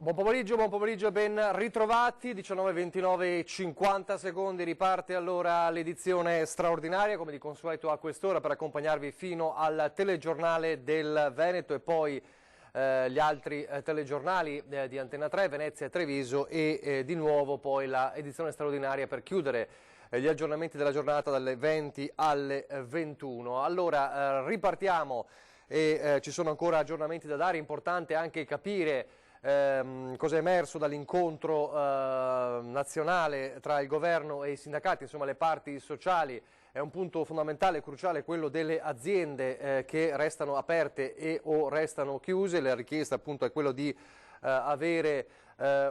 Buon pomeriggio, ben ritrovati, 19:29 e 50 secondi, riparte allora l'edizione straordinaria, come di consueto a quest'ora, per accompagnarvi fino al telegiornale del Veneto e poi gli altri telegiornali di Antena 3, Venezia e Treviso e di nuovo poi l'edizione straordinaria per chiudere gli aggiornamenti della giornata dalle 20 alle 21. Allora ripartiamo e ci sono ancora aggiornamenti da dare, importante anche capire cosa è emerso dall'incontro nazionale tra il governo e i sindacati, insomma le parti sociali. È un punto fondamentale e cruciale quello delle aziende che restano aperte e o restano chiuse. La richiesta appunto è quello di avere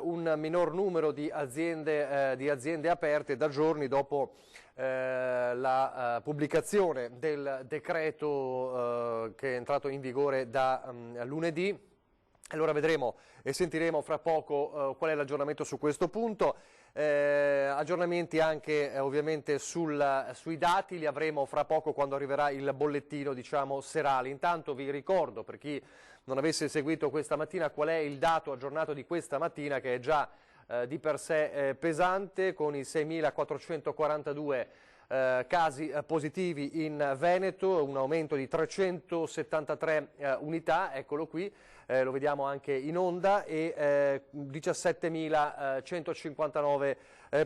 un minor numero di aziende aperte da giorni dopo la pubblicazione del decreto che è entrato in vigore da lunedì. Allora vedremo e sentiremo fra poco qual è l'aggiornamento su questo punto. Aggiornamenti anche ovviamente sui dati li avremo fra poco quando arriverà il bollettino, diciamo, serale. Intanto vi ricordo, per chi non avesse seguito questa mattina, qual è il dato aggiornato di questa mattina, che è già di per sé pesante, con i 6.442 casi positivi in Veneto, un aumento di 373 unità, eccolo qui, lo vediamo anche in onda, e 17.159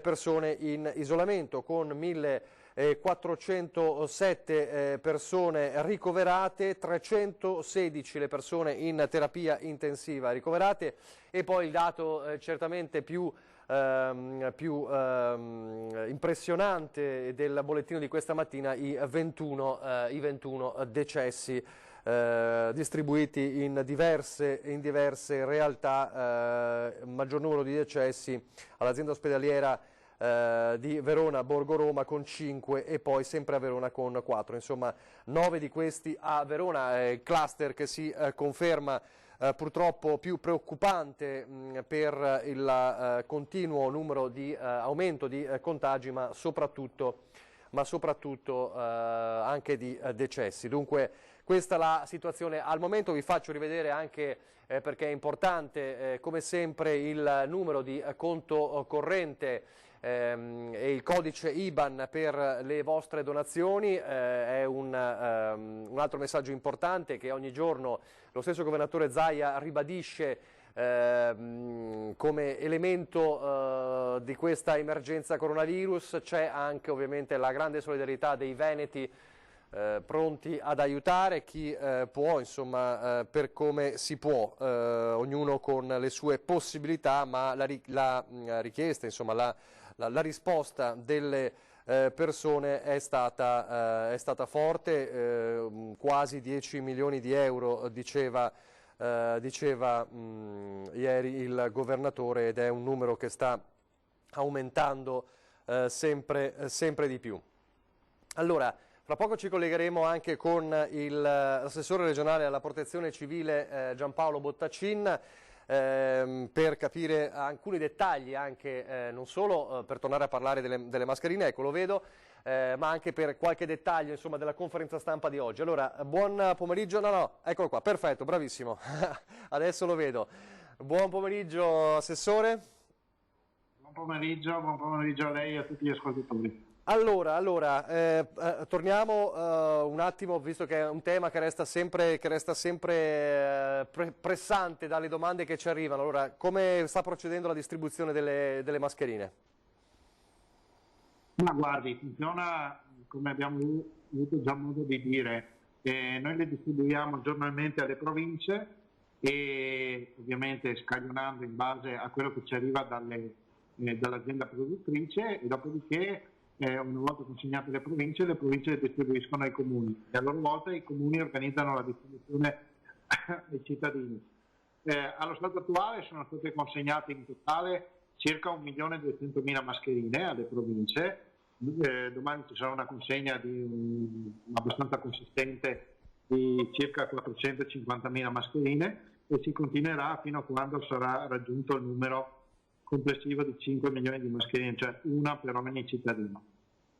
persone in isolamento, con 1.407 persone ricoverate, 316 le persone in terapia intensiva ricoverate, e poi il dato certamente più impressionante del bollettino di questa mattina, i 21 decessi distribuiti in diverse realtà, maggior numero di decessi all'azienda ospedaliera di Verona Borgo Roma con 5 e poi sempre a Verona con 4, insomma 9 di questi a Verona, il cluster che si conferma purtroppo più preoccupante per il continuo numero di aumento di contagi, ma soprattutto anche di decessi. Dunque questa è la situazione al momento. Vi faccio rivedere anche, perché è importante, come sempre, il numero di conto corrente e il codice IBAN per le vostre donazioni. È un altro messaggio importante che ogni giorno lo stesso governatore Zaia ribadisce come elemento di questa emergenza coronavirus. C'è anche ovviamente la grande solidarietà dei veneti pronti ad aiutare chi può, insomma, per come si può, ognuno con le sue possibilità, ma la richiesta, insomma, la risposta delle persone è stata forte, quasi 10 milioni di euro diceva ieri il governatore, ed è un numero che sta aumentando sempre di più. Allora, fra poco ci collegheremo anche con l'assessore regionale alla protezione civile Giampaolo Bottacin per capire alcuni dettagli, anche non solo per tornare a parlare delle mascherine, ecco lo vedo, ma anche per qualche dettaglio, insomma, della conferenza stampa di oggi. Allora, buon pomeriggio, no, eccolo qua, perfetto, bravissimo, adesso lo vedo. Buon pomeriggio, assessore. Buon pomeriggio a lei e a tutti gli ascoltatori. Allora, torniamo un attimo, visto che è un tema che resta sempre pressante dalle domande che ci arrivano. Allora, come sta procedendo la distribuzione delle mascherine? Ma guardi, funziona come abbiamo avuto già modo di dire. Noi le distribuiamo giornalmente alle province e ovviamente scaglionando in base a quello che ci arriva dall'azienda produttrice, e dopodiché una volta consegnate le province le distribuiscono ai comuni e a loro volta i comuni organizzano la distribuzione ai cittadini. Allo stato attuale sono state consegnate in totale circa 1.200.000 mascherine alle province. Domani ci sarà una consegna abbastanza consistente di circa 450.000 mascherine e si continuerà fino a quando sarà raggiunto il numero complessivo di 5 milioni di mascherine, cioè una per ogni cittadino.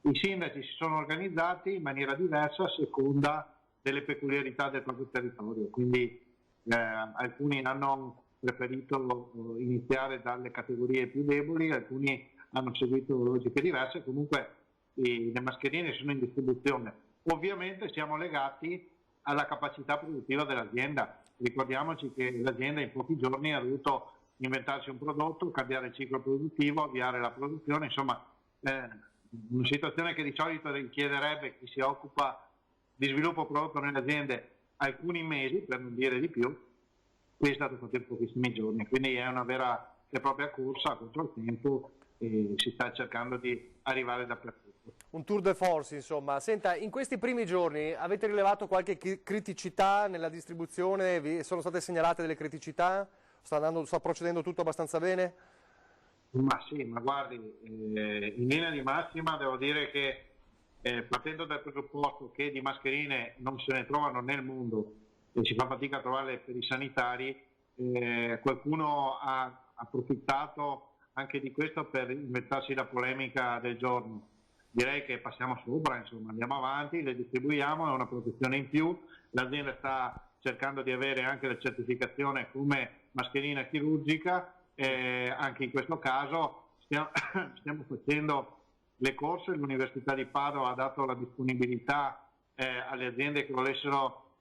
I sindaci si sono organizzati in maniera diversa a seconda delle peculiarità del proprio territorio, quindi alcuni hanno preferito iniziare dalle categorie più deboli, alcuni hanno seguito logiche diverse, comunque le mascherine sono in distribuzione. Ovviamente siamo legati alla capacità produttiva dell'azienda. Ricordiamoci che l'azienda in pochi giorni ha dovuto inventarsi un prodotto, cambiare il ciclo produttivo, avviare la produzione, insomma una situazione che di solito richiederebbe chi si occupa di sviluppo prodotto nelle aziende alcuni mesi, per non dire di più, qui è stato fatto in pochissimi giorni, quindi è una vera e propria corsa contro il tempo e si sta cercando di arrivare dappertutto. Un tour de force, insomma. Senta, in questi primi giorni avete rilevato qualche criticità nella distribuzione? Sono state segnalate delle criticità? Sta procedendo tutto abbastanza bene? Ma sì, ma guardi, in linea di massima devo dire che partendo dal presupposto che di mascherine non se ne trovano nel mondo e si fa fatica a trovarle per i sanitari, qualcuno ha approfittato anche di questo per inventarsi la polemica del giorno. Direi che passiamo sopra, insomma, andiamo avanti, le distribuiamo, è una protezione in più, l'azienda sta cercando di avere anche la certificazione come mascherina chirurgica, anche in questo caso stiamo facendo le corse, l'Università di Padova ha dato la disponibilità alle aziende che volessero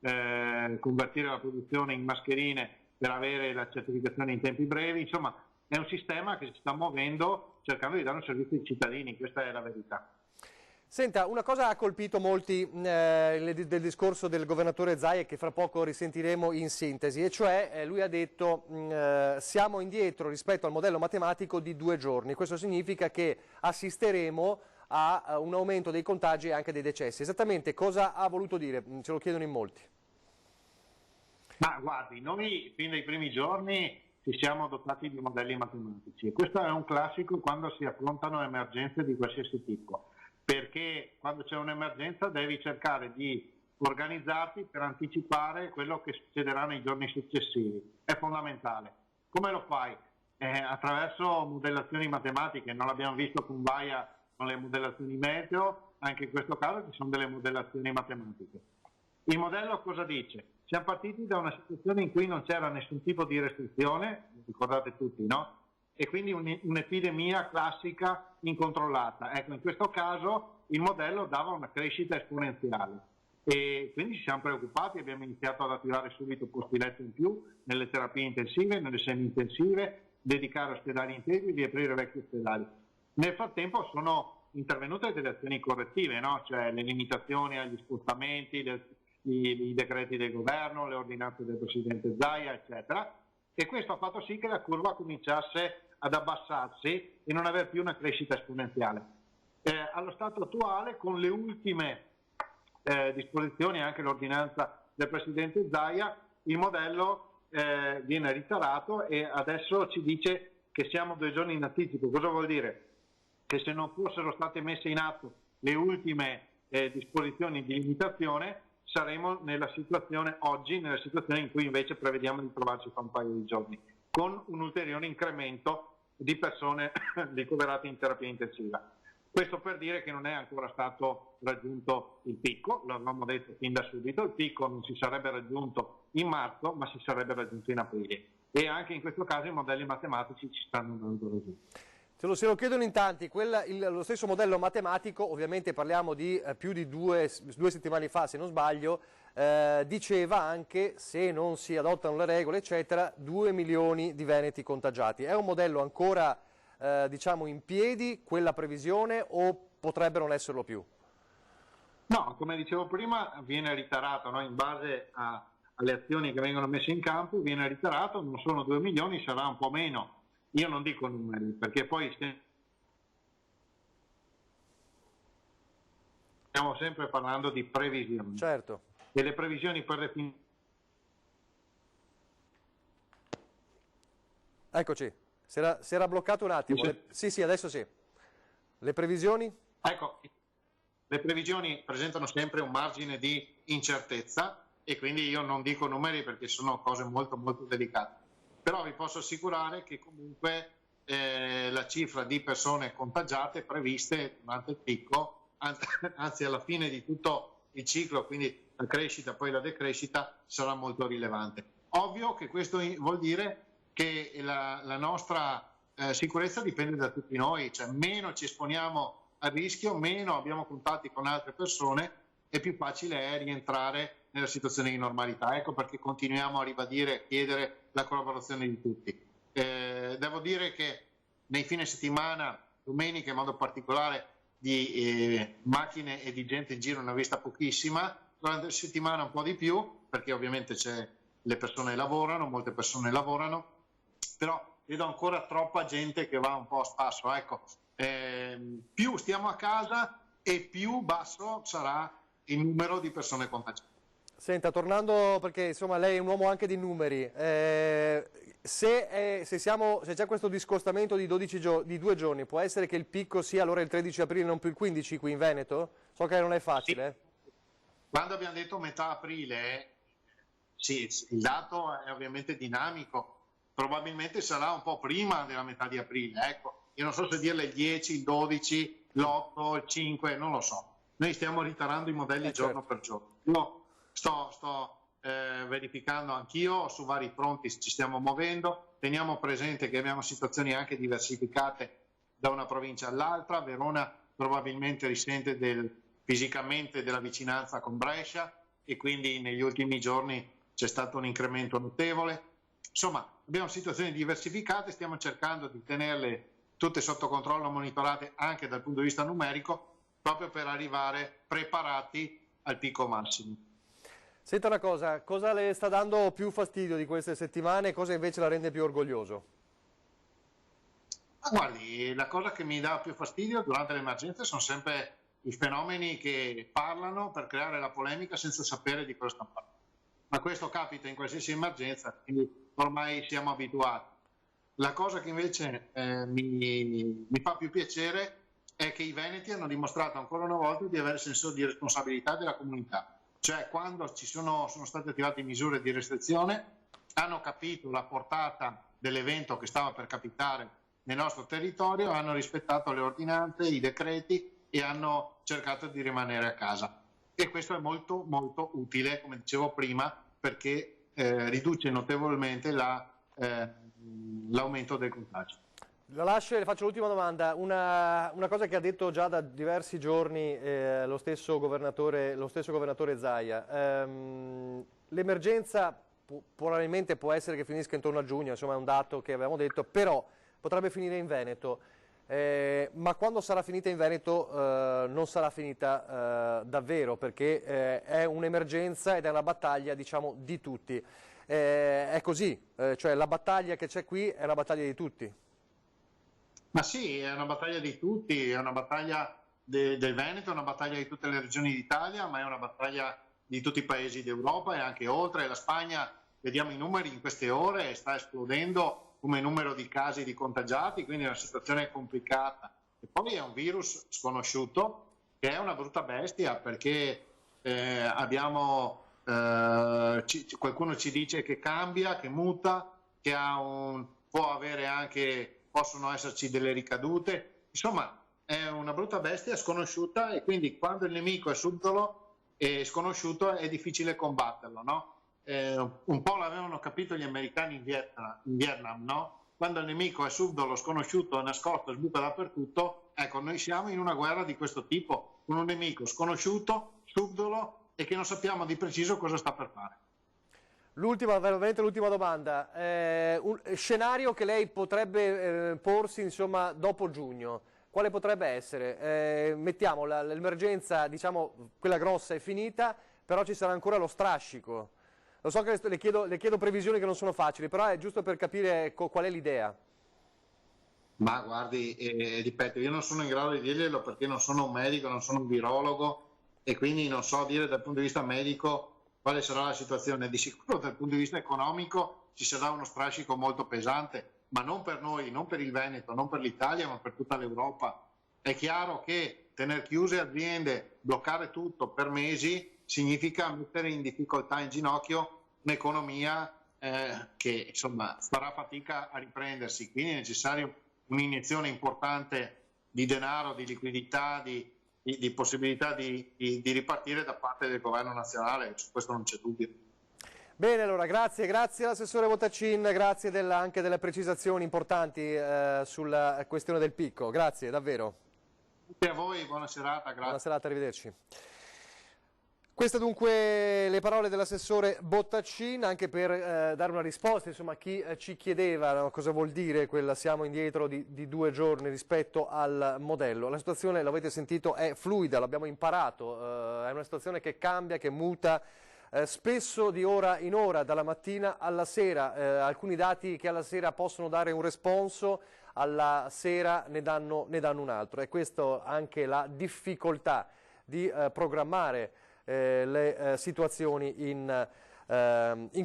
convertire la produzione in mascherine per avere la certificazione in tempi brevi, insomma è un sistema che si sta muovendo cercando di dare un servizio ai cittadini, questa è la verità. Senta, una cosa ha colpito molti del discorso del governatore Zaia che fra poco risentiremo in sintesi, e cioè lui ha detto siamo indietro rispetto al modello matematico di 2 giorni. Questo significa che assisteremo a un aumento dei contagi e anche dei decessi. Esattamente cosa ha voluto dire? Ce lo chiedono in molti. Ma guardi, noi fin dai primi giorni ci siamo dotati di modelli matematici e questo è un classico quando si affrontano emergenze di qualsiasi tipo, perché quando c'è un'emergenza devi cercare di organizzarti per anticipare quello che succederà nei giorni successivi. È fondamentale. Come lo fai? Attraverso modellazioni matematiche, non l'abbiamo visto con Vaia con le modellazioni meteo, anche in questo caso ci sono delle modellazioni matematiche. Il modello cosa dice? Siamo partiti da una situazione in cui non c'era nessun tipo di restrizione, ricordate tutti, no? E quindi un'epidemia classica incontrollata. Ecco, in questo caso il modello dava una crescita esponenziale e quindi ci siamo preoccupati, abbiamo iniziato ad attivare subito posti letto in più nelle terapie intensive, nelle semi-intensive, dedicare ospedali interi, riaprire vecchi ospedali. Nel frattempo sono intervenute delle azioni correttive, no? Cioè le limitazioni agli spostamenti, i decreti del governo, le ordinanze del Presidente Zaia, eccetera, e questo ha fatto sì che la curva cominciasse ad abbassarsi e non avere più una crescita esponenziale. Allo stato attuale, con le ultime disposizioni, anche l'ordinanza del Presidente Zaia, il modello viene ritirato e adesso ci dice che siamo 2 giorni in anticipo. Cosa vuol dire? Che se non fossero state messe in atto le ultime disposizioni di limitazione, saremo nella situazione oggi, nella situazione in cui invece prevediamo di trovarci fra un paio di giorni, con un ulteriore incremento di persone ricoverate in terapia intensiva. Questo per dire che non è ancora stato raggiunto il picco, l'avevamo detto fin da subito, il picco non si sarebbe raggiunto in marzo, ma si sarebbe raggiunto in aprile. E anche in questo caso i modelli matematici ci stanno dando così. Se lo chiedono in tanti, lo stesso modello matematico, ovviamente parliamo di più di due settimane fa, se non sbaglio, diceva anche, se non si adottano le regole, eccetera, 2 milioni di veneti contagiati. È un modello ancora, diciamo, in piedi, quella previsione, o potrebbe non esserlo più? No, come dicevo prima, viene ritirato, no? In base alle azioni che vengono messe in campo, viene ritirato, non sono 2 milioni, sarà un po' meno. Io non dico numeri, perché poi stiamo sempre parlando di previsioni. Certo. E le previsioni per definizione... Eccoci, si era bloccato un attimo. Sì, adesso sì. Le previsioni? Ecco, le previsioni presentano sempre un margine di incertezza e quindi io non dico numeri perché sono cose molto molto delicate. Però vi posso assicurare che comunque la cifra di persone contagiate previste durante il picco, anzi alla fine di tutto il ciclo, quindi la crescita poi la decrescita, sarà molto rilevante. Ovvio che questo vuol dire che la nostra sicurezza dipende da tutti noi, cioè meno ci esponiamo al rischio, meno abbiamo contatti con altre persone e più facile è rientrare nella situazione di normalità. Ecco perché continuiamo a ribadire e chiedere la collaborazione di tutti. Devo dire che nei fine settimana, domenica in modo particolare, di macchine e di gente in giro ne ho vista pochissima, durante la settimana un po' di più, perché ovviamente le persone lavorano, molte persone lavorano, però vedo ancora troppa gente che va un po' a spasso. Ecco, più stiamo a casa e più basso sarà il numero di persone contagiate. Senta, tornando, perché insomma lei è un uomo anche di numeri, se c'è questo discostamento di 2 giorni, può essere che il picco sia allora il 13 aprile, non più il 15 qui in Veneto? So che non è facile. Sì. Quando abbiamo detto metà aprile, sì, il dato è ovviamente dinamico, probabilmente sarà un po' prima della metà di aprile, ecco. Io non so se dirle il 10, il 12, l'8, il 5, non lo so. Noi stiamo ritarando i modelli giorno per giorno. Io sto verificando anch'io, su vari fronti ci stiamo muovendo, teniamo presente che abbiamo situazioni anche diversificate da una provincia all'altra. Verona probabilmente risente fisicamente della vicinanza con Brescia e quindi negli ultimi giorni c'è stato un incremento notevole. Insomma, abbiamo situazioni diversificate, stiamo cercando di tenerle tutte sotto controllo, monitorate anche dal punto di vista numerico, proprio per arrivare preparati al picco massimo. Senta una cosa le sta dando più fastidio di queste settimane e cosa invece la rende più orgoglioso? Guardi, la cosa che mi dà più fastidio durante le emergenze sono sempre i fenomeni che parlano per creare la polemica senza sapere di cosa stanno parlando. Ma questo capita in qualsiasi emergenza, quindi ormai siamo abituati. La cosa che invece mi fa più piacere è che i veneti hanno dimostrato ancora una volta di avere senso di responsabilità della comunità. Cioè, quando sono state attivate misure di restrizione, hanno capito la portata dell'evento che stava per capitare nel nostro territorio, hanno rispettato le ordinanze, i decreti e hanno cercato di rimanere a casa. E questo è molto molto utile, come dicevo prima, perché riduce notevolmente l'aumento del contagio. La lascio e le faccio l'ultima domanda. Una cosa che ha detto già da diversi giorni lo stesso governatore Zaia. L'emergenza probabilmente può essere che finisca intorno a giugno, insomma è un dato che avevamo detto, però potrebbe finire in Veneto. Ma quando sarà finita in Veneto non sarà finita davvero, perché è un'emergenza ed è una battaglia, diciamo, di tutti. È così, cioè la battaglia che c'è qui è una battaglia di tutti. Ma sì, è una battaglia di tutti, è una battaglia del Veneto, è una battaglia di tutte le regioni d'Italia, ma è una battaglia di tutti i paesi d'Europa e anche oltre. La Spagna, vediamo i numeri in queste ore, sta esplodendo come numero di casi di contagiati, quindi è una situazione complicata. E poi è un virus sconosciuto, che è una brutta bestia, perché qualcuno ci dice che cambia, che muta, che può avere anche... possono esserci delle ricadute, insomma è una brutta bestia sconosciuta e quindi quando il nemico è subdolo e sconosciuto è difficile combatterlo, no? Un po' l'avevano capito gli americani in Vietnam, no? Quando il nemico è subdolo, sconosciuto, nascosto, sbuca dappertutto, ecco, noi siamo in una guerra di questo tipo, con un nemico sconosciuto, subdolo e che non sappiamo di preciso cosa sta per fare. Veramente l'ultima domanda, un scenario che lei potrebbe porsi, insomma, dopo giugno, quale potrebbe essere? Mettiamo l'emergenza, diciamo, quella grossa è finita, però ci sarà ancora lo strascico. Lo so che le chiedo previsioni che non sono facili, però è giusto per capire qual è l'idea. Ma guardi, ripeto, io non sono in grado di dirglielo perché non sono un medico, non sono un virologo e quindi non so dire dal punto di vista medico quale sarà la situazione. Di sicuro dal punto di vista economico ci sarà uno strascico molto pesante, ma non per noi, non per il Veneto, non per l'Italia, ma per tutta l'Europa. È chiaro che tenere chiuse aziende, bloccare tutto per mesi, significa mettere in difficoltà, in ginocchio, un'economia che insomma farà fatica a riprendersi. Quindi è necessaria un'iniezione importante di denaro, di liquidità, di possibilità di ripartire da parte del governo nazionale, su questo non c'è dubbio. Bene, allora grazie all'assessore Bottacin, grazie anche delle precisazioni importanti sulla questione del picco, grazie davvero. Grazie a voi, buona serata, grazie. Buona serata, arrivederci. Queste dunque le parole dell'assessore Bottacin, anche per dare una risposta insomma, a chi ci chiedeva, no, cosa vuol dire quella siamo indietro di 2 giorni rispetto al modello. La situazione, l'avete sentito, è fluida, l'abbiamo imparato, è una situazione che cambia, che muta spesso di ora in ora, dalla mattina alla sera. Alcuni dati che alla sera possono dare un responso, alla sera ne danno un altro. E questo anche la difficoltà di programmare le situazioni in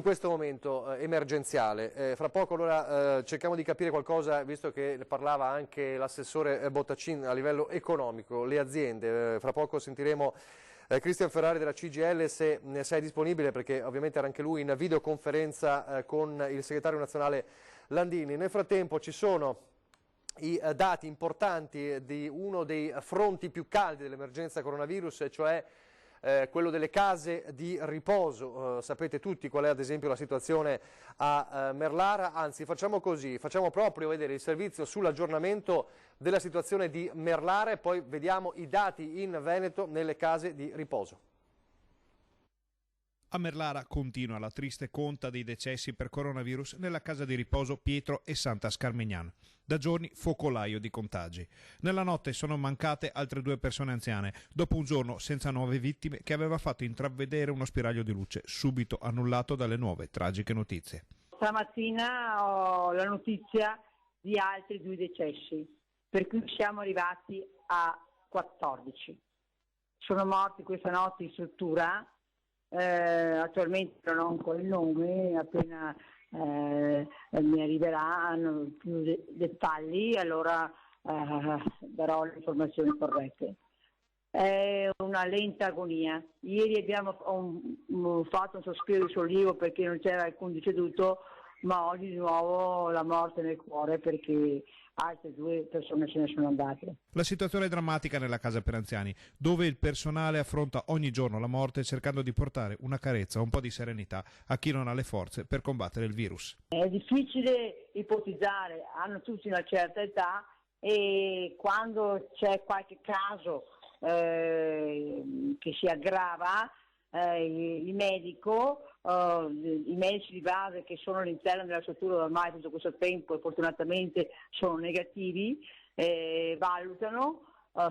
questo momento emergenziale. Fra poco allora cerchiamo di capire qualcosa, visto che ne parlava anche l'assessore Bottacin a livello economico, le aziende. Fra poco sentiremo Cristian Ferrari della CGIL, se sei disponibile, perché ovviamente era anche lui in videoconferenza con il segretario nazionale Landini. Nel frattempo ci sono i dati importanti di uno dei fronti più caldi dell'emergenza coronavirus, cioè quello delle case di riposo. Sapete tutti qual è ad esempio la situazione a Merlara, anzi facciamo così, facciamo proprio vedere il servizio sull'aggiornamento della situazione di Merlara e poi vediamo i dati in Veneto nelle case di riposo. A Merlara continua la triste conta dei decessi per coronavirus nella casa di riposo Pietro e Santa Scarmignan. Da giorni focolaio di contagi. Nella notte sono mancate altre 2 persone anziane, dopo un giorno senza nuove vittime che aveva fatto intravedere uno spiraglio di luce, subito annullato dalle nuove tragiche notizie. Stamattina ho la notizia di altri 2 decessi, per cui siamo arrivati a 14. Sono morti questa notte in struttura. Attualmente non ho ancora il nome, appena mi arriveranno più dettagli, allora darò le informazioni corrette. È una lenta agonia. Ieri abbiamo fatto un sospiro di sollievo perché non c'era alcun deceduto, ma oggi di nuovo la morte nel cuore perché altre 2 persone se ne sono andate. La situazione è drammatica nella casa per anziani, dove il personale affronta ogni giorno la morte cercando di portare una carezza, un po' di serenità a chi non ha le forze per combattere il virus. È difficile ipotizzare, hanno tutti una certa età e quando c'è qualche caso che si aggrava, i medici di base che sono all'interno della struttura ormai tutto questo tempo e fortunatamente sono negativi, valutano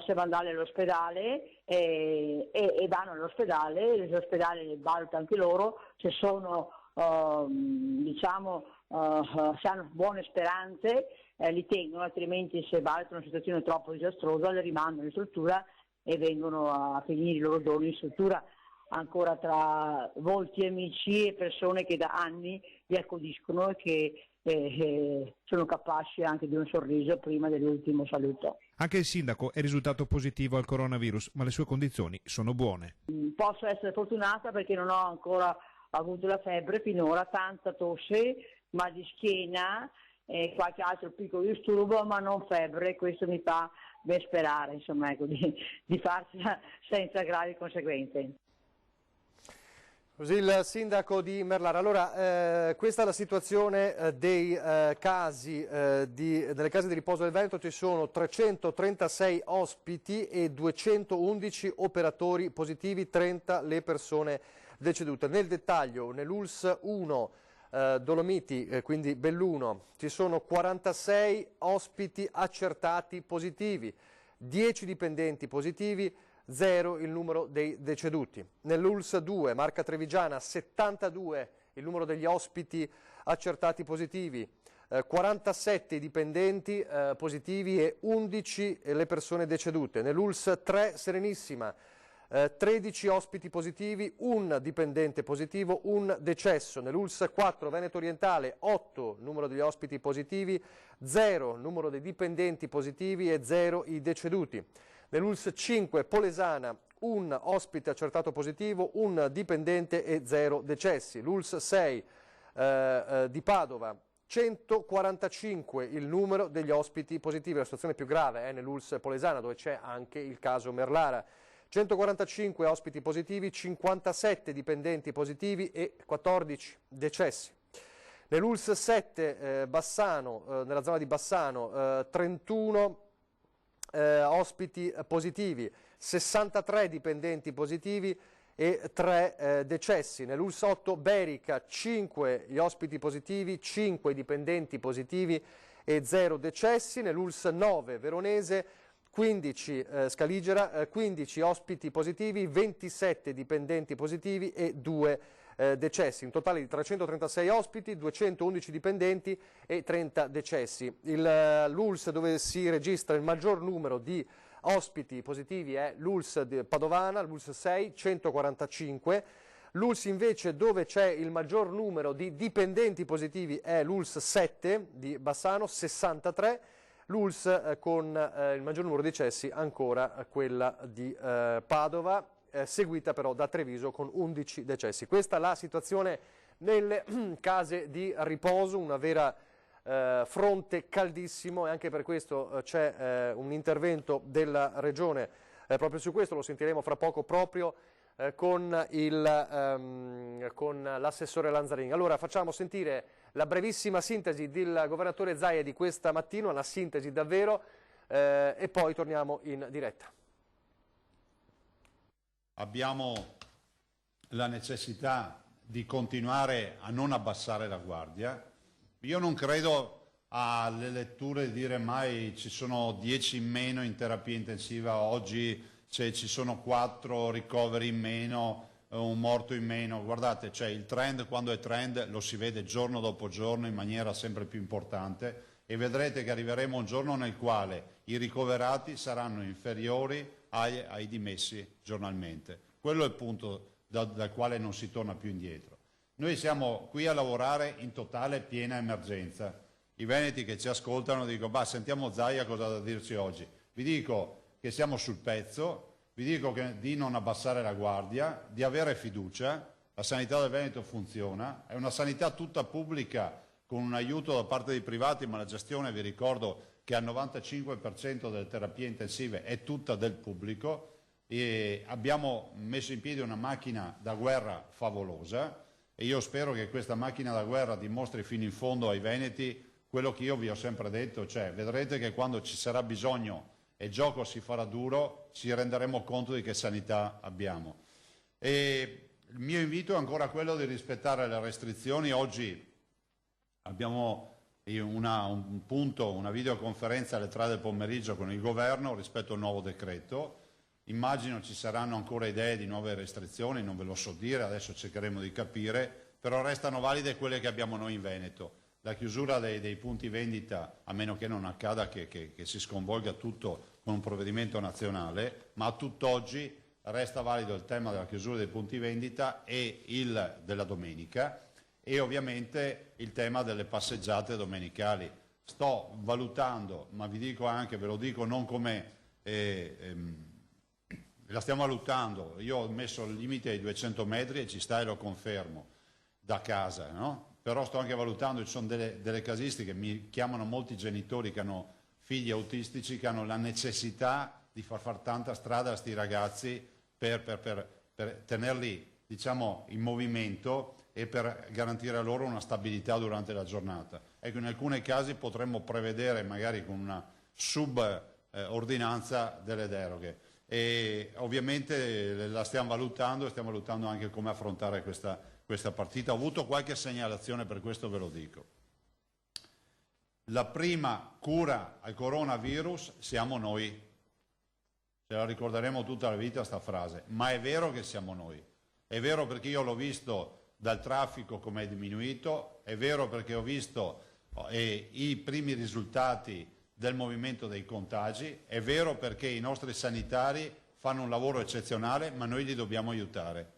se mandare all'ospedale e vanno all'ospedale, l'ospedale valuta anche loro se sono se hanno buone speranze, li tengono, altrimenti se valutano una situazione troppo disastrosa le rimandano in struttura e vengono a finire i loro giorni in struttura ancora tra volti amici e persone che da anni li accudiscono e che sono capaci anche di un sorriso prima dell'ultimo saluto. Anche il sindaco è risultato positivo al coronavirus, ma le sue condizioni sono buone. Posso essere fortunata perché non ho ancora avuto la febbre finora, tanta tosse, mal di schiena e qualche altro piccolo disturbo, ma non febbre. Questo mi fa ben sperare, insomma, ecco, di farsela senza gravi conseguenze. Così il sindaco di Merlara. Allora, questa è la situazione dei casi, delle case di riposo del Veneto. Ci sono 336 ospiti e 211 operatori positivi, 30 le persone decedute. Nel dettaglio, nell'ULSS 1 Dolomiti, quindi Belluno, ci sono 46 ospiti accertati positivi, 10 dipendenti positivi, 0 il numero dei deceduti. Nell'ULSS 2, Marca Trevigiana, 72 il numero degli ospiti accertati positivi, 47 i dipendenti positivi e 11 le persone decedute. Nell'ULSS 3, Serenissima, 13 ospiti positivi, 1 dipendente positivo, 1 decesso. Nell'ULSS 4, Veneto Orientale, 8 il numero degli ospiti positivi, 0 il numero dei dipendenti positivi e 0 i deceduti. Nell'ULSS 5 Polesana 1 ospite accertato positivo, 1 dipendente e 0 decessi. L'ULSS 6 di Padova 145 il numero degli ospiti positivi. La situazione più grave è nell'ULSS Polesana dove c'è anche il caso Merlara. 145 ospiti positivi, 57 dipendenti positivi e 14 decessi. Nell'ULSS 7 Bassano, nella zona di Bassano, 31 ospiti positivi, 63 dipendenti positivi e 3 decessi. Nell'ULSS 8 Berica 5 gli ospiti positivi, 5 dipendenti positivi e 0 decessi. Nell'ULSS 9 Veronese 15 Scaligera, 15 ospiti positivi, 27 dipendenti positivi e 2 decessi, un totale di 336 ospiti, 211 dipendenti e 30 decessi. L'ULSS dove si registra il maggior numero di ospiti positivi è l'ULSS di Padovana, l'ULSS 6, 145. L'ULSS invece dove c'è il maggior numero di dipendenti positivi è l'ULSS 7 di Bassano, 63. L'ULSS con il maggior numero di decessi ancora quella di Padova, seguita però da Treviso con 11 decessi. Questa è la situazione nelle case di riposo, una vera fronte caldissimo, e anche per questo c'è un intervento della Regione proprio su questo, lo sentiremo fra poco proprio con l'assessore Lanzarini. Allora facciamo sentire la brevissima sintesi del governatore Zaia di questa mattina, una sintesi davvero, e poi torniamo in diretta. Abbiamo la necessità di continuare a non abbassare la guardia. Io non credo alle letture di dire mai ci sono 10 in meno in terapia intensiva, oggi ci sono 4 ricoveri in meno, un morto in meno. Guardate, cioè il trend, quando è trend, lo si vede giorno dopo giorno in maniera sempre più importante, e vedrete che arriveremo a un giorno nel quale i ricoverati saranno inferiori ai dimessi giornalmente. Quello è il punto dal quale non si torna più indietro. Noi siamo qui a lavorare in totale piena emergenza. I veneti che ci ascoltano dicono, sentiamo Zaia cosa ha da dirci oggi. Vi dico che siamo sul pezzo, vi dico di non abbassare la guardia, di avere fiducia. La sanità del Veneto funziona, è una sanità tutta pubblica con un aiuto da parte dei privati, ma la gestione, vi ricordo che al 95% delle terapie intensive è tutta del pubblico, e abbiamo messo in piedi una macchina da guerra favolosa, e io spero che questa macchina da guerra dimostri fino in fondo ai veneti quello che io vi ho sempre detto, cioè vedrete che quando ci sarà bisogno e il gioco si farà duro, ci renderemo conto di che sanità abbiamo. E il mio invito è ancora quello di rispettare le restrizioni. Oggi abbiamo un punto, una videoconferenza alle 3 del pomeriggio con il governo rispetto al nuovo decreto. Immagino ci saranno ancora idee di nuove restrizioni, non ve lo so dire, adesso cercheremo di capire, però restano valide quelle che abbiamo noi in Veneto. La chiusura dei punti vendita, a meno che non accada che si sconvolga tutto con un provvedimento nazionale, ma a tutt'oggi resta valido il tema della chiusura dei punti vendita e il della domenica, e ovviamente il tema delle passeggiate domenicali. Sto valutando, ma vi dico anche, ve lo dico non come la stiamo valutando, io ho messo il limite ai 200 metri e ci sta, e lo confermo, da casa, no? Però sto anche valutando, ci sono delle casistiche, mi chiamano molti genitori che hanno figli autistici, che hanno la necessità di far tanta strada a questi ragazzi per tenerli, diciamo, in movimento e per garantire a loro una stabilità durante la giornata. Ecco, in alcuni casi potremmo prevedere magari con una subordinanza delle deroghe, e ovviamente la stiamo valutando, e stiamo valutando anche come affrontare questa partita. Ho avuto qualche segnalazione, per questo ve lo dico. La prima cura al coronavirus siamo noi, ce la ricorderemo tutta la vita sta frase, ma è vero che siamo noi, è vero perché io l'ho visto dal traffico come è diminuito, è vero perché ho visto i primi risultati del movimento dei contagi, è vero perché i nostri sanitari fanno un lavoro eccezionale, ma noi li dobbiamo aiutare.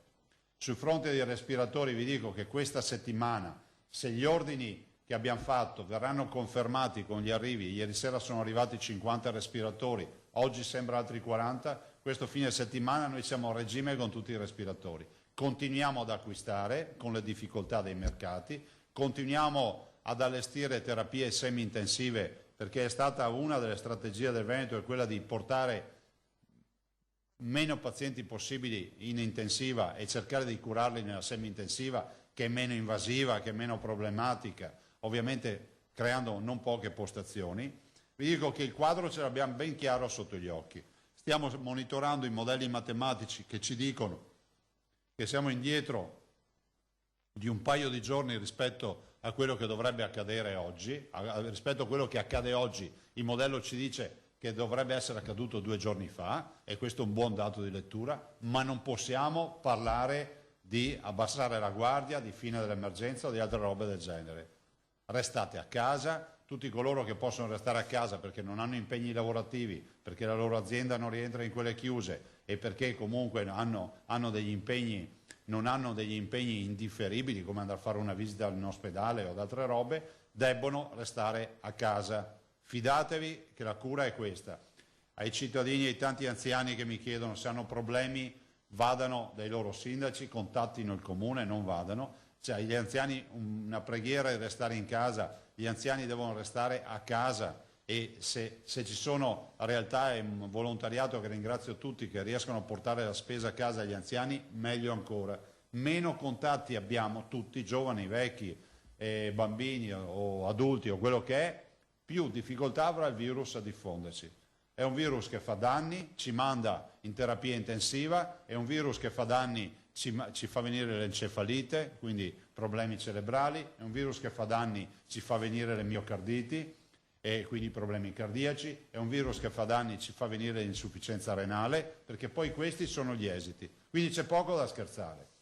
Sul fronte dei respiratori vi dico che questa settimana, se gli ordini che abbiamo fatto verranno confermati con gli arrivi, ieri sera sono arrivati 50 respiratori, oggi sembra altri 40, questo fine settimana noi siamo a regime con tutti i respiratori. Continuiamo ad acquistare con le difficoltà dei mercati, continuiamo ad allestire terapie semi-intensive, perché è stata una delle strategie del Veneto, è quella di portare meno pazienti possibili in intensiva e cercare di curarli nella semi-intensiva, che è meno invasiva, che è meno problematica, ovviamente creando non poche postazioni. Vi dico che il quadro ce l'abbiamo ben chiaro sotto gli occhi. Stiamo monitorando i modelli matematici che ci dicono che siamo indietro di un paio di giorni rispetto a quello che dovrebbe accadere oggi. Rispetto a quello che accade oggi, il modello ci dice che dovrebbe essere accaduto 2 giorni fa, e questo è un buon dato di lettura, ma non possiamo parlare di abbassare la guardia, di fine dell'emergenza o di altre robe del genere. Restate a casa, tutti coloro che possono restare a casa perché non hanno impegni lavorativi, perché la loro azienda non rientra in quelle chiuse e perché comunque hanno degli impegni, non hanno degli impegni indifferibili come andare a fare una visita in ospedale o ad altre robe, debbono restare a casa. Fidatevi che la cura è questa. Ai cittadini e ai tanti anziani che mi chiedono se hanno problemi, vadano dai loro sindaci, contattino il comune, non vadano. Cioè, agli anziani una preghiera è restare in casa, gli anziani devono restare a casa, e se ci sono realtà e un volontariato, che ringrazio tutti, che riescono a portare la spesa a casa agli anziani, meglio ancora. Meno contatti abbiamo tutti, giovani, vecchi, bambini o adulti o quello che è, più difficoltà avrà il virus a diffondersi. È un virus che fa danni, ci manda in terapia intensiva, è un virus che fa danni, ci fa venire l'encefalite, quindi problemi cerebrali, è un virus che fa danni, ci fa venire le miocarditi e quindi problemi cardiaci, è un virus che fa danni, ci fa venire l'insufficienza renale, perché poi questi sono gli esiti. Quindi c'è poco da scherzare.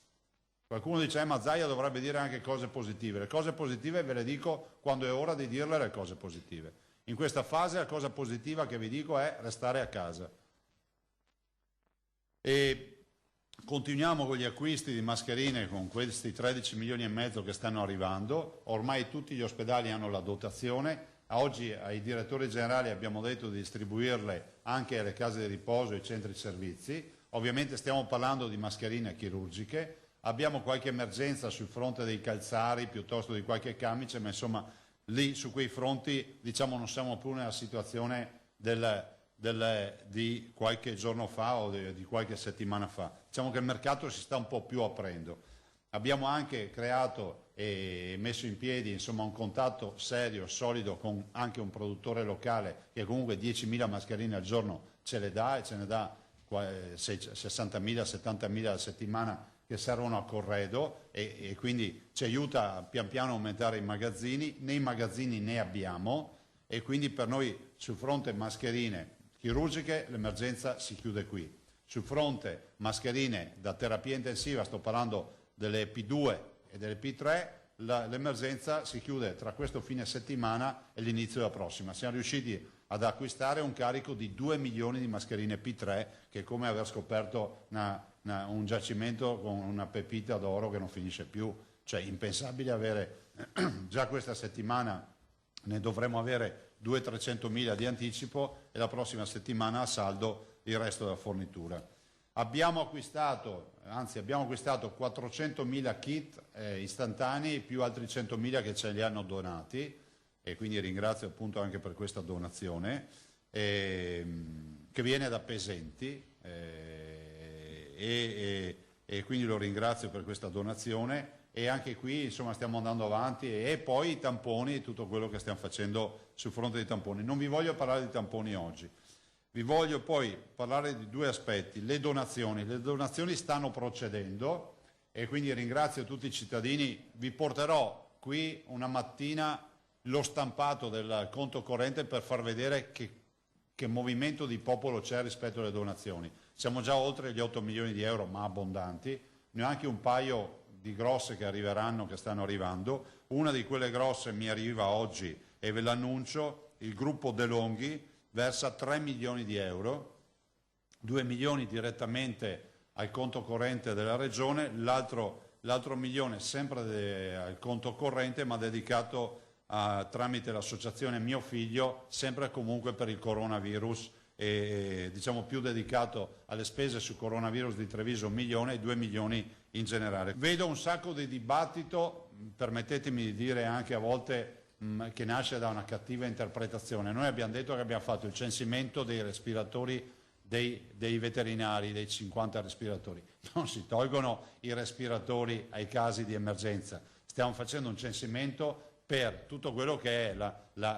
Qualcuno dice, ma Zaia dovrebbe dire anche cose positive. Le cose positive ve le dico quando è ora di dirle le cose positive. In questa fase la cosa positiva che vi dico è restare a casa. E continuiamo con gli acquisti di mascherine, con questi 13 milioni e mezzo che stanno arrivando. Ormai tutti gli ospedali hanno la dotazione. Oggi ai direttori generali abbiamo detto di distribuirle anche alle case di riposo e ai centri servizi. Ovviamente stiamo parlando di mascherine chirurgiche. Abbiamo qualche emergenza sul fronte dei calzari piuttosto di qualche camice, ma insomma lì su quei fronti diciamo non siamo più nella situazione di qualche giorno fa o di qualche settimana fa. Diciamo che il mercato si sta un po' più aprendo. Abbiamo anche creato e messo in piedi insomma un contatto serio, solido con anche un produttore locale che comunque 10.000 mascherine al giorno ce le dà, e ce ne dà 60.000, 70.000 a settimana che servono a corredo, e quindi ci aiuta pian piano a aumentare i magazzini. Nei magazzini ne abbiamo, e quindi per noi sul fronte mascherine chirurgiche l'emergenza si chiude qui. Sul fronte mascherine da terapia intensiva, sto parlando delle P2 e delle P3, l'emergenza si chiude tra questo fine settimana e l'inizio della prossima. Siamo riusciti ad acquistare un carico di 2 milioni di mascherine P3, che è come aver scoperto un giacimento con una pepita d'oro che non finisce più. Cioè impensabile avere, già questa settimana ne dovremo avere 200.000-300.000 di anticipo, e la prossima settimana a saldo il resto della fornitura. Abbiamo acquistato 400.000 kit istantanei, più altri 100.000 che ce li hanno donati, e quindi ringrazio appunto anche per questa donazione che viene da Pesenti, e quindi lo ringrazio per questa donazione. E anche qui insomma stiamo andando avanti, e poi i tamponi e tutto quello che stiamo facendo sul fronte dei tamponi. Non vi voglio parlare di tamponi oggi, vi voglio poi parlare di 2 aspetti. Le donazioni stanno procedendo, e quindi ringrazio tutti i cittadini. Vi porterò qui una mattina lo stampato del conto corrente per far vedere che movimento di popolo c'è rispetto alle donazioni. Siamo già oltre gli 8 milioni di euro, ma abbondanti. Ne ho anche un paio di grosse che arriveranno, che stanno arrivando. Una di quelle grosse mi arriva oggi e ve l'annuncio: il gruppo De Longhi versa 3 milioni di euro, 2 milioni direttamente al conto corrente della Regione, l'altro milione sempre al conto corrente, ma dedicato tramite l'associazione Mio Figlio, sempre comunque per il coronavirus, e diciamo più dedicato alle spese sul coronavirus di Treviso 1 milione e 2 milioni in generale. Vedo un sacco di dibattito, permettetemi di dire anche a volte che nasce da una cattiva interpretazione. Noi abbiamo detto che abbiamo fatto il censimento dei respiratori dei veterinari, dei 50 respiratori. Non si tolgono i respiratori ai casi di emergenza. Stiamo facendo un censimento per tutto quello che è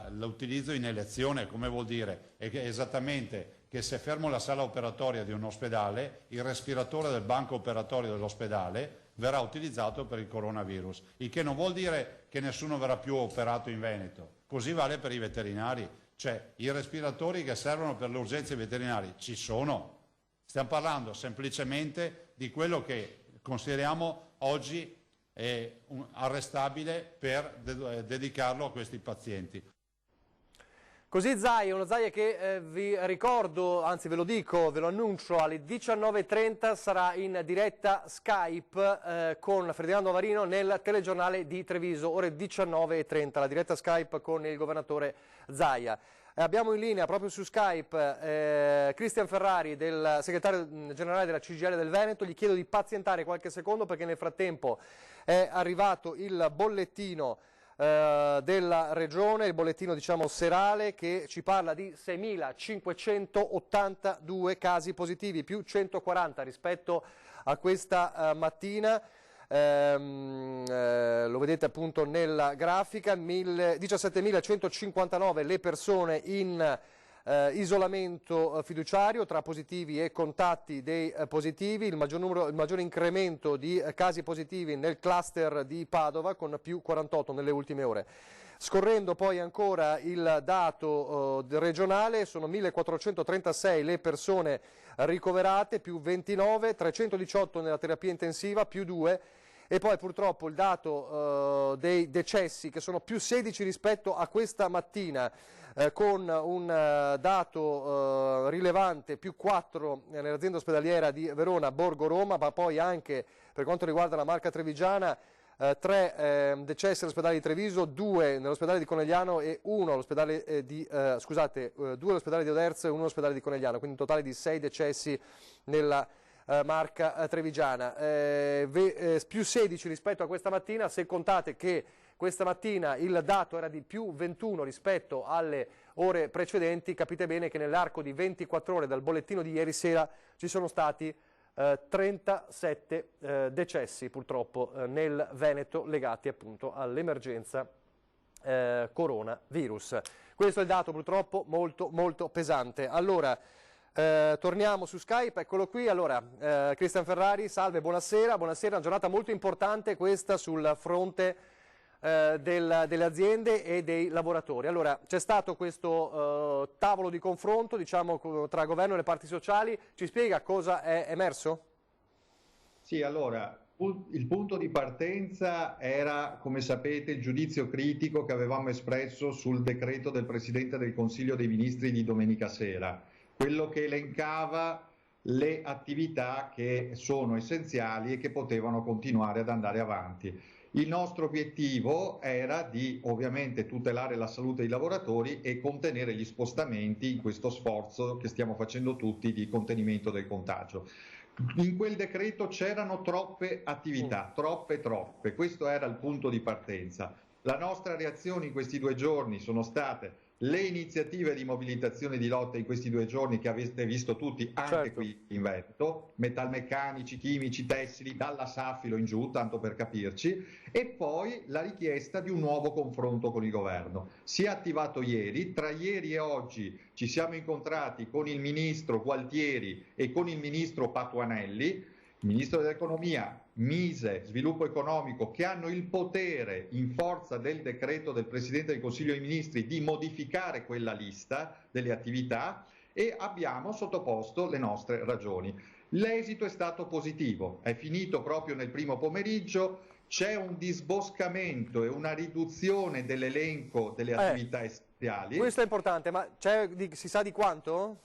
l'utilizzo in elezione. Come vuol dire? È che esattamente che se fermo la sala operatoria di un ospedale, il respiratore del banco operatorio dell'ospedale verrà utilizzato per il coronavirus, il che non vuol dire che nessuno verrà più operato in Veneto. Così vale per i veterinari, cioè i respiratori che servono per le urgenze veterinari ci sono. Stiamo parlando semplicemente di quello che consideriamo oggi arrestabile per dedicarlo a questi pazienti. Così Zaia, uno Zaia che vi ricordo, anzi ve lo dico, ve lo annuncio, alle 19:30 sarà in diretta Skype con Ferdinando Varino nel telegiornale di Treviso, ore 19:30, la diretta Skype con il governatore Zaia. Abbiamo in linea proprio su Skype Cristian Ferrari, del segretario generale della CGIL del Veneto. Gli chiedo di pazientare qualche secondo perché nel frattempo è arrivato il bollettino della regione, il bollettino diciamo serale, che ci parla di 6.582 casi positivi, più 140 rispetto a questa mattina. Lo vedete appunto nella grafica, 17.159 le persone in isolamento fiduciario tra positivi e contatti dei positivi, il maggior incremento di casi positivi nel cluster di Padova con più 48 nelle ultime ore. Scorrendo poi ancora il dato regionale, sono 1.436 le persone ricoverate, più 29, 318 nella terapia intensiva, più 2, e poi purtroppo il dato dei decessi, che sono più 16 rispetto a questa mattina, con un dato rilevante, più 4 nell'azienda ospedaliera di Verona, Borgo Roma, ma poi anche per quanto riguarda la Marca Trevigiana, 3 decessi all'ospedale di Treviso, 2 nell'ospedale di Conegliano e 1 all'ospedale 2 all'ospedale di Oderzo e 1 all'ospedale di Conegliano, quindi un totale di 6 decessi nella Marca Trevigiana, più 16 rispetto a questa mattina. Se contate che questa mattina il dato era di più 21 rispetto alle ore precedenti, capite bene che nell'arco di 24 ore dal bollettino di ieri sera ci sono stati 37 decessi purtroppo nel Veneto legati appunto all'emergenza coronavirus. Questo è il dato purtroppo molto molto pesante. Allora, torniamo su Skype, eccolo qui. Allora, Cristian Ferrari, salve, buonasera. Buonasera, una giornata molto importante questa sul fronte delle aziende e dei lavoratori. Allora, c'è stato questo tavolo di confronto, diciamo, tra governo e le parti sociali. Ci spiega cosa è emerso? Sì, allora, il punto di partenza era, come sapete, il giudizio critico che avevamo espresso sul decreto del Presidente del Consiglio dei Ministri di domenica sera, quello che elencava le attività che sono essenziali e che potevano continuare ad andare avanti. Il nostro obiettivo era di ovviamente tutelare la salute dei lavoratori e contenere gli spostamenti in questo sforzo che stiamo facendo tutti di contenimento del contagio. In quel decreto c'erano troppe attività, troppe, questo era il punto di partenza. La nostra reazione in questi 2 giorni sono state le iniziative di mobilitazione di lotta in questi 2 giorni che avete visto tutti anche qui in Veneto, metalmeccanici, chimici, tessili, dalla Safilo in giù, tanto per capirci, e poi la richiesta di un nuovo confronto con il governo. Si è attivato ieri, tra ieri e oggi ci siamo incontrati con il ministro Gualtieri e con il ministro Patuanelli, il ministro dell'economia, Mise, sviluppo economico, che hanno il potere in forza del decreto del Presidente del Consiglio dei Ministri di modificare quella lista delle attività, e abbiamo sottoposto le nostre ragioni. L'esito è stato positivo, è finito proprio nel primo pomeriggio, c'è un disboscamento e una riduzione dell'elenco delle attività essenziali. Questo è importante, ma si sa di quanto?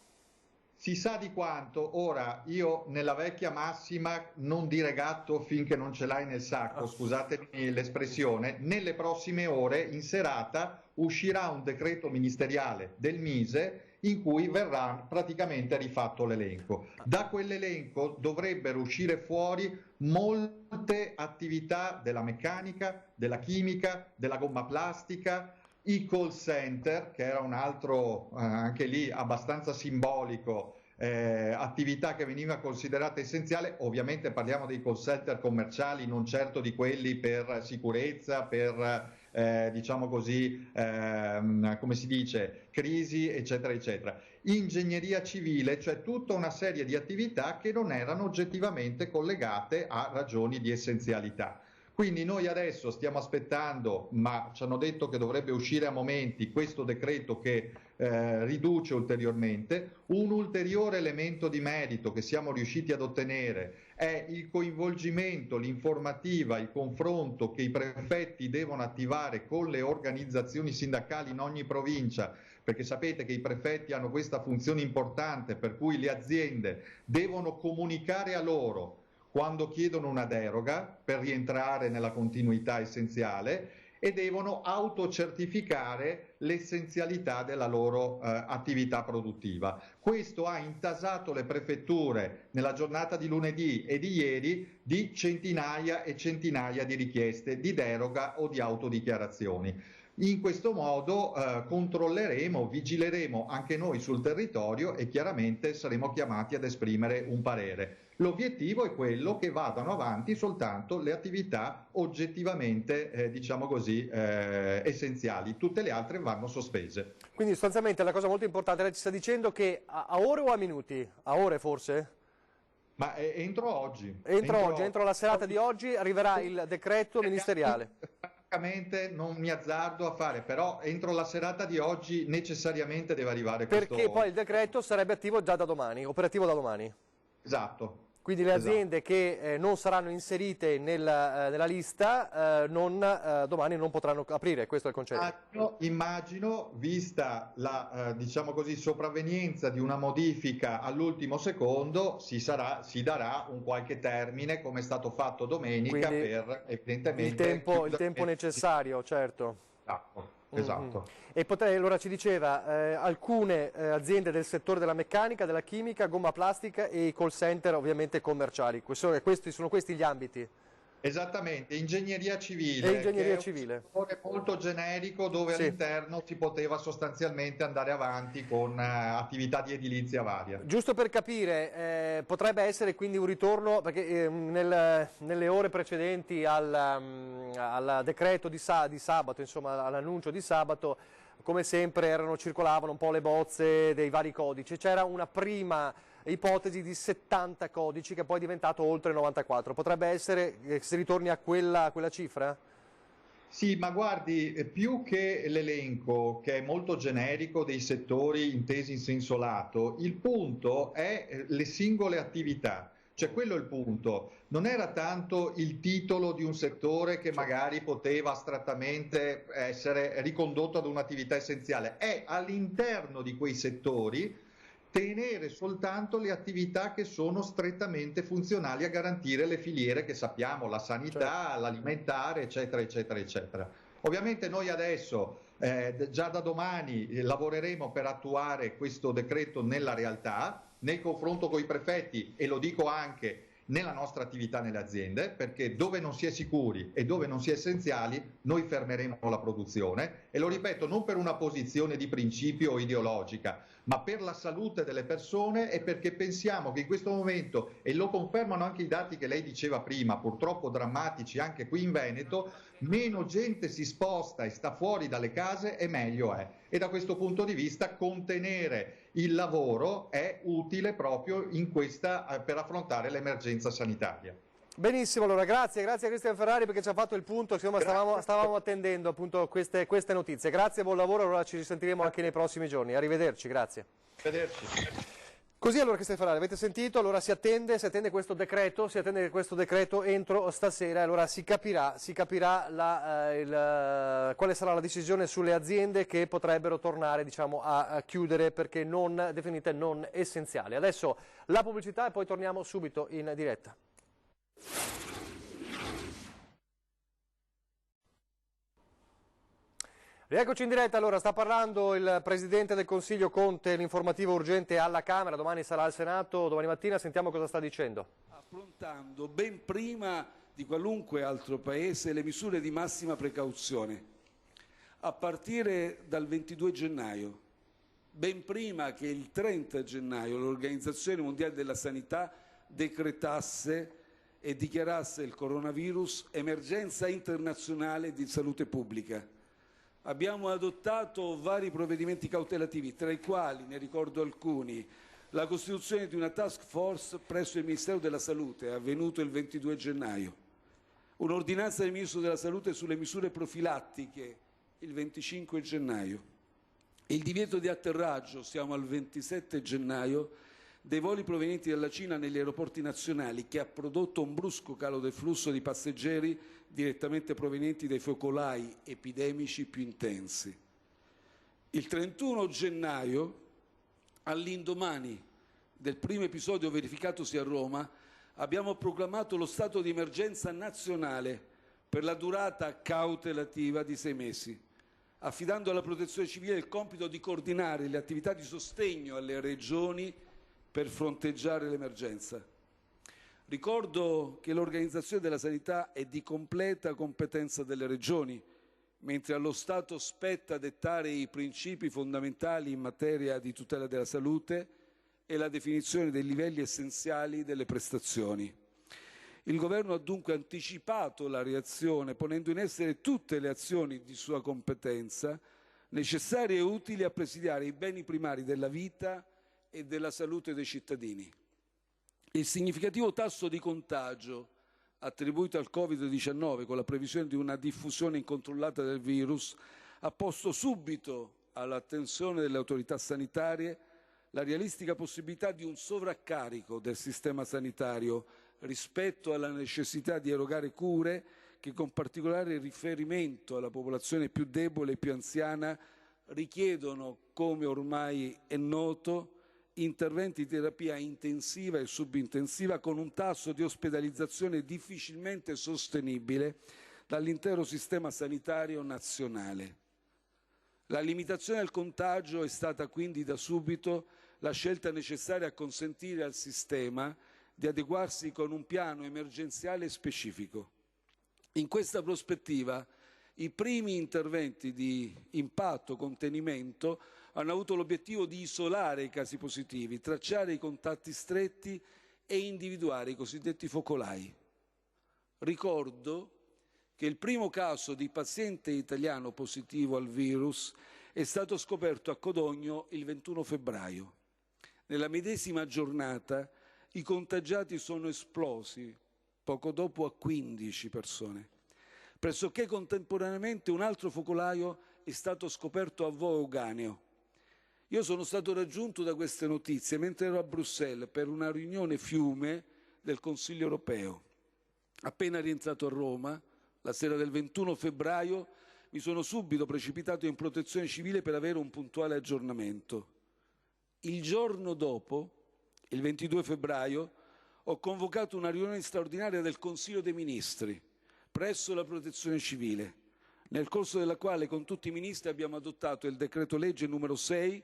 Si sa di quanto. Ora, io nella vecchia massima non dire gatto finché non ce l'hai nel sacco, scusatemi l'espressione, nelle prossime ore in serata uscirà un decreto ministeriale del Mise in cui verrà praticamente rifatto l'elenco. Da quell'elenco dovrebbero uscire fuori molte attività della meccanica, della chimica, della gomma plastica, i call center, che era un altro, anche lì abbastanza simbolico, attività che veniva considerata essenziale. Ovviamente parliamo dei call center commerciali, non certo di quelli per sicurezza, per diciamo così, come si dice, crisi, eccetera, eccetera. Ingegneria civile, cioè tutta una serie di attività che non erano oggettivamente collegate a ragioni di essenzialità. Quindi noi adesso stiamo aspettando, ma ci hanno detto che dovrebbe uscire a momenti questo decreto che riduce ulteriormente. Un ulteriore elemento di merito che siamo riusciti ad ottenere è il coinvolgimento, l'informativa, il confronto che i prefetti devono attivare con le organizzazioni sindacali in ogni provincia, perché sapete che i prefetti hanno questa funzione importante per cui le aziende devono comunicare a loro quando chiedono una deroga per rientrare nella continuità essenziale e devono autocertificare l'essenzialità della loro attività produttiva. Questo ha intasato le prefetture nella giornata di lunedì e di ieri di centinaia e centinaia di richieste di deroga o di autodichiarazioni. In questo modo controlleremo, vigileremo anche noi sul territorio e chiaramente saremo chiamati ad esprimere un parere. L'obiettivo è quello che vadano avanti soltanto le attività oggettivamente, diciamo così, essenziali. Tutte le altre vanno sospese. Quindi sostanzialmente la cosa molto importante, lei ci sta dicendo che a ore o a minuti? A ore forse? Ma entro oggi. Entro la serata di oggi arriverà il decreto ministeriale. Francamente non mi azzardo a fare, però entro la serata di oggi necessariamente deve arrivare questo. Perché poi il decreto questo. sarebbe attivo già da domani, operativo da domani. Esatto. Quindi le aziende che non saranno inserite nella lista domani non potranno aprire, questo è il concetto. Immagino, vista la diciamo così, sopravvenienza di una modifica all'ultimo secondo, si darà un qualche termine, come è stato fatto domenica. Quindi per evidentemente il tempo necessario, certo. Esatto. E allora ci diceva alcune aziende del settore della meccanica, della chimica, gomma plastica e i call center ovviamente commerciali. Sono questi gli ambiti? Esattamente, ingegneria civile. E ingegneria che civile. È un settore molto generico dove all'interno si poteva sostanzialmente andare avanti con attività di edilizia varia. Giusto per capire, potrebbe essere quindi un ritorno, perché nelle ore precedenti al decreto di sabato, insomma all'annuncio di sabato, come sempre circolavano un po' le bozze dei vari codici. C'era una prima ipotesi di 70 codici che poi è diventato oltre 94. Potrebbe essere che si ritorni a quella cifra? Sì, ma guardi, più che l'elenco, che è molto generico, dei settori intesi in senso lato, il punto è le singole attività. Cioè quello è il punto. Non era tanto il titolo di un settore che magari poteva astrattamente essere ricondotto ad un'attività essenziale. È all'interno di quei settori tenere soltanto le attività che sono strettamente funzionali a garantire le filiere che sappiamo, la sanità, l'alimentare, eccetera, eccetera, eccetera. Ovviamente noi adesso, già da domani, lavoreremo per attuare questo decreto nella realtà, nel confronto con i prefetti, e lo dico anche nella nostra attività nelle aziende, perché dove non si è sicuri e dove non si è essenziali noi fermeremo la produzione, e lo ripeto non per una posizione di principio o ideologica, ma per la salute delle persone e perché pensiamo che in questo momento, e lo confermano anche i dati che lei diceva prima, purtroppo drammatici anche qui in Veneto, meno gente si sposta e sta fuori dalle case e meglio è. E da questo punto di vista contenere il lavoro è utile proprio per affrontare l'emergenza sanitaria. Benissimo, allora grazie a Cristian Ferrari perché ci ha fatto il punto, insomma, stavamo attendendo appunto queste notizie. Grazie, buon lavoro, allora ci risentiremo anche nei prossimi giorni. Arrivederci, grazie. Arrivederci. Così allora Cristian Ferrari, avete sentito? Allora si attende questo decreto entro stasera, allora si capirà quale sarà la decisione sulle aziende che potrebbero tornare, diciamo, a chiudere perché definite non essenziali. Adesso la pubblicità e poi torniamo subito in diretta. Rieccoci in diretta, allora sta parlando il Presidente del Consiglio Conte, l'informativa urgente alla Camera, domani sarà al Senato, domani mattina sentiamo cosa sta dicendo. Affrontando ben prima di qualunque altro Paese le misure di massima precauzione, a partire dal 22 gennaio. ben prima che il 30 gennaio l'Organizzazione Mondiale della Sanità decretasse e dichiarasse il coronavirus emergenza internazionale di salute pubblica. Abbiamo adottato vari provvedimenti cautelativi, tra i quali ne ricordo alcuni: la costituzione di una task force presso il Ministero della Salute, avvenuto il 22 gennaio, un'ordinanza del Ministro della Salute sulle misure profilattiche il 25 gennaio, il divieto di atterraggio, siamo al 27 gennaio, dei voli provenienti dalla Cina negli aeroporti nazionali, che ha prodotto un brusco calo del flusso di passeggeri direttamente provenienti dai focolai epidemici più intensi. Il 31 gennaio, all'indomani del primo episodio verificatosi a Roma, abbiamo proclamato lo stato di emergenza nazionale per la durata cautelativa di 6 mesi, affidando alla Protezione Civile il compito di coordinare le attività di sostegno alle regioni per fronteggiare l'emergenza. Ricordo che l'organizzazione della sanità è di completa competenza delle regioni, mentre allo Stato spetta dettare i principi fondamentali in materia di tutela della salute e la definizione dei livelli essenziali delle prestazioni. Il Governo ha dunque anticipato la reazione, ponendo in essere tutte le azioni di sua competenza necessarie e utili a presidiare i beni primari della vita e della salute dei cittadini. Il significativo tasso di contagio attribuito al Covid-19, con la previsione di una diffusione incontrollata del virus, ha posto subito all'attenzione delle autorità sanitarie la realistica possibilità di un sovraccarico del sistema sanitario rispetto alla necessità di erogare cure che, con particolare riferimento alla popolazione più debole e più anziana, richiedono, come ormai è noto, interventi di terapia intensiva e subintensiva con un tasso di ospedalizzazione difficilmente sostenibile dall'intero sistema sanitario nazionale. La limitazione del contagio è stata quindi da subito la scelta necessaria a consentire al sistema di adeguarsi con un piano emergenziale specifico. In questa prospettiva, i primi interventi di impatto contenimento hanno avuto l'obiettivo di isolare i casi positivi, tracciare i contatti stretti e individuare i cosiddetti focolai. Ricordo che il primo caso di paziente italiano positivo al virus è stato scoperto a Codogno il 21 febbraio. Nella medesima giornata i contagiati sono esplosi, poco dopo a 15 persone. Pressoché contemporaneamente un altro focolaio è stato scoperto a Vo Euganeo. Io sono stato raggiunto da queste notizie mentre ero a Bruxelles per una riunione fiume del Consiglio europeo. Appena rientrato a Roma, la sera del 21 febbraio, mi sono subito precipitato in protezione civile per avere un puntuale aggiornamento. Il giorno dopo, il 22 febbraio, ho convocato una riunione straordinaria del Consiglio dei Ministri presso la protezione civile, nel corso della quale con tutti i ministri abbiamo adottato il decreto legge numero 6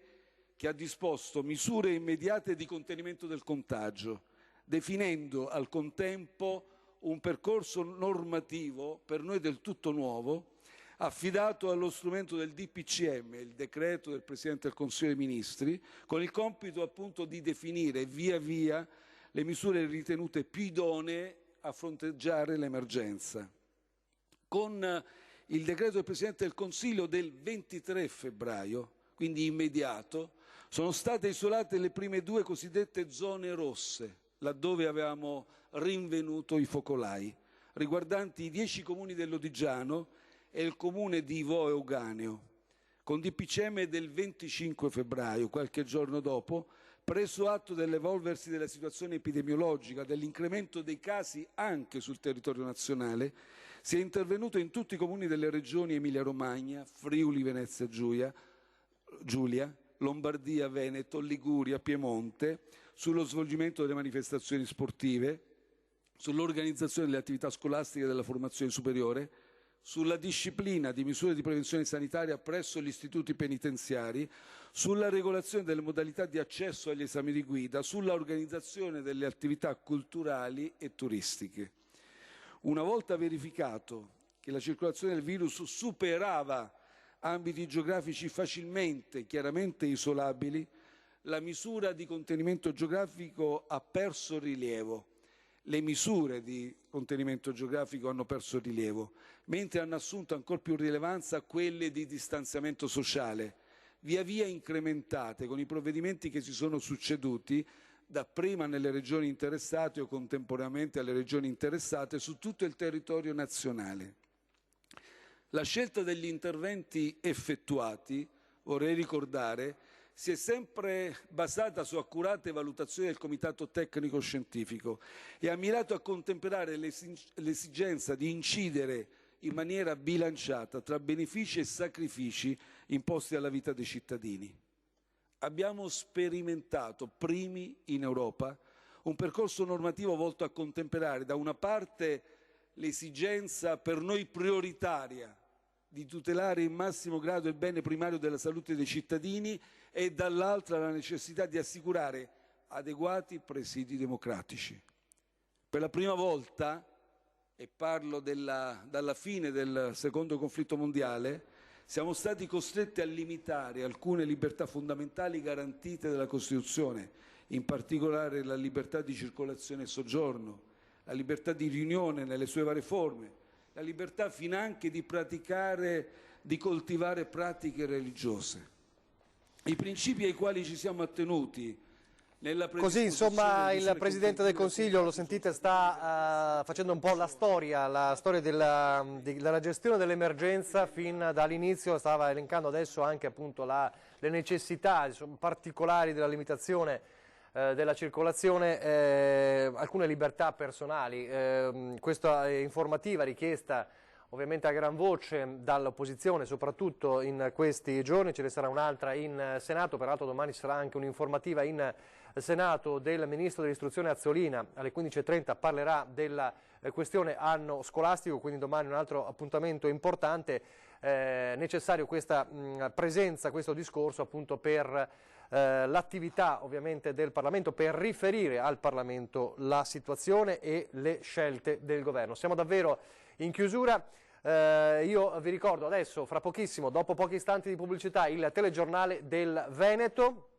che ha disposto misure immediate di contenimento del contagio, definendo al contempo un percorso normativo per noi del tutto nuovo, affidato allo strumento del DPCM, il decreto del Presidente del Consiglio dei Ministri, con il compito appunto di definire via via le misure ritenute più idonee a fronteggiare l'emergenza. Con il decreto del Presidente del Consiglio del 23 febbraio, quindi immediato, sono state isolate le prime 2 cosiddette zone rosse, laddove avevamo rinvenuto i focolai, riguardanti i 10 comuni dell'Odigiano e il comune di Vo Euganeo. Con DPCM del 25 febbraio, qualche giorno dopo, preso atto dell'evolversi della situazione epidemiologica, dell'incremento dei casi anche sul territorio nazionale, si è intervenuto in tutti i comuni delle regioni Emilia-Romagna, Friuli, Venezia Giulia, Lombardia, Veneto, Liguria, Piemonte, sullo svolgimento delle manifestazioni sportive, sull'organizzazione delle attività scolastiche e della formazione superiore, sulla disciplina di misure di prevenzione sanitaria presso gli istituti penitenziari, sulla regolazione delle modalità di accesso agli esami di guida, sulla organizzazione delle attività culturali e turistiche. Una volta verificato che la circolazione del virus superava ambiti geografici facilmente, chiaramente isolabili, la misura di contenimento geografico ha perso rilievo. Le misure di contenimento geografico hanno perso rilievo, mentre hanno assunto ancor più rilevanza quelle di distanziamento sociale, via via incrementate con i provvedimenti che si sono succeduti, dapprima nelle regioni interessate o contemporaneamente alle regioni interessate, su tutto il territorio nazionale. La scelta degli interventi effettuati, vorrei ricordare, si è sempre basata su accurate valutazioni del Comitato Tecnico Scientifico e ha mirato a contemperare l'esigenza di incidere in maniera bilanciata tra benefici e sacrifici imposti alla vita dei cittadini. Abbiamo sperimentato, primi in Europa, un percorso normativo volto a contemperare da una parte l'esigenza per noi prioritaria di tutelare in massimo grado il bene primario della salute dei cittadini e dall'altra la necessità di assicurare adeguati presidi democratici. Per la prima volta, e parlo dalla fine del secondo conflitto mondiale, siamo stati costretti a limitare alcune libertà fondamentali garantite dalla Costituzione, in particolare la libertà di circolazione e soggiorno, la libertà di riunione nelle sue varie forme, la libertà finanche di praticare, di coltivare pratiche religiose. I principi ai quali ci siamo attenuti nella Così insomma il Presidente del Consiglio, lo sentite, sta facendo un po' la storia della gestione dell'emergenza fin dall'inizio, stava elencando adesso anche appunto le necessità particolari della limitazione della circolazione, alcune libertà personali. Questa informativa richiesta ovviamente a gran voce dall'opposizione, soprattutto in questi giorni. Ce ne sarà un'altra in Senato, peraltro domani sarà anche un'informativa in Senato del Ministro dell'Istruzione Azzolina, alle 15:30 parlerà della questione anno scolastico, quindi domani un altro appuntamento importante, necessario questa presenza, questo discorso appunto per l'attività ovviamente del Parlamento, per riferire al Parlamento la situazione e le scelte del Governo. Siamo davvero in chiusura. Io vi ricordo adesso, fra pochissimo, dopo pochi istanti di pubblicità, il telegiornale del Veneto.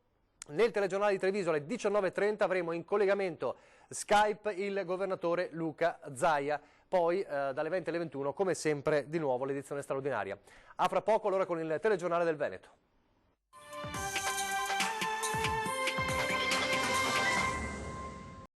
Nel telegiornale di Treviso alle 19:30 avremo in collegamento Skype il governatore Luca Zaia. Poi dalle 20 alle 21, come sempre, di nuovo l'edizione straordinaria. A fra poco allora con il telegiornale del Veneto.